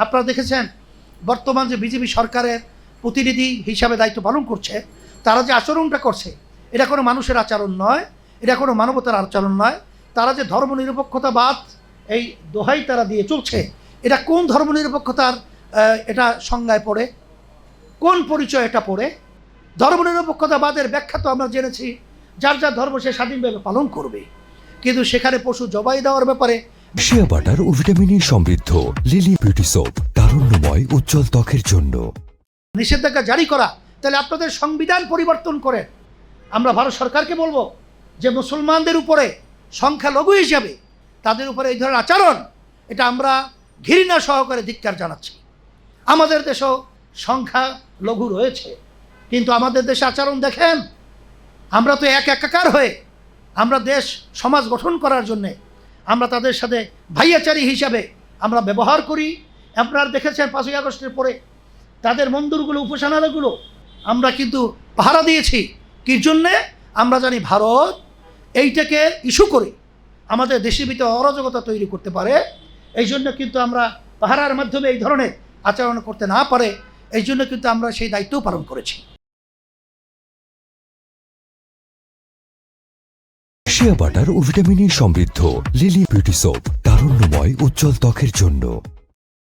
আপনারা দেখেছেন বর্তমান যে বিজেপি সরকারের প্রতিনিধি হিসাবে দায়িত্ব পালন করছে, তারা যে আচরণটা করছে এটা কোনো মানুষের আচরণ নয়, এটা কোনো মানবতার আচরণ নয়। তারা যে ধর্মনিরপেক্ষতাবাদ এই দোহাই তারা দিয়ে চলছে, এটা কোন ধর্মনিরপেক্ষতার এটা সংজ্ঞায় পড়ে, কোন পরিচয় এটা পড়ে? ধর্মনিরপেক্ষতাবাদের ব্যাখ্যা তো আমরা জেনেছি, যার যার ধর্ম সে স্বাধীনভাবে পালন করবে, কিন্তু সেখানে পশু জবাই দেওয়ার ব্যাপারে শিয়া বাটার ও ভিটামিন সমৃদ্ধ লিলি বিউটি সোপ, তারুণ্যময় উজ্জ্বল ত্বকের জন্য নিষেধাজ্ঞা জারি করা। তাহলে আপনাদের সংবিধান পরিবর্তন করে আমরা ভারত সরকারকে বলবো যে মুসলমানদের উপরে সংখ্যালঘু হিসাবে তাদের উপরে এই ধরনের আচরণ, এটা আমরা ঘৃণা সহকারে ধিক্কার জানাচ্ছি। আমাদের দেশেও সংখ্যালঘু রয়েছে, কিন্তু আমাদের দেশে আচরণ দেখেন, আমরা তো একাকার হয়ে আমরা দেশ সমাজ গঠন করার জন্যে আমরা তাদের সাথে ভাইয়াচারী হিসাবে আমরা ব্যবহার করি। আপনারা দেখেছেন 5ই আগস্টের পরে তাদের মন্দিরগুলো, উপাসনালয়গুলো আমরা কিন্তু পাহারা দিয়েছি। কি জন্যে? আমরা জানি ভারত এইটাকে ইস্যু করে আমাদের দেশের ভিতরে অরাজকতা তৈরি করতে পারে, এই জন্য কিন্তু আমরা পাহারার মাধ্যমে এই ধরনের আচরণ করতে না পারে, এই জন্য কিন্তু আমরা সেই দায়িত্বও পালন করেছি। শিয়া বাটার ও ভিটামিন সমৃদ্ধ লিলি বিউটি সোপ, তারুণ্যময় উজ্জ্বল ত্বকের জন্য।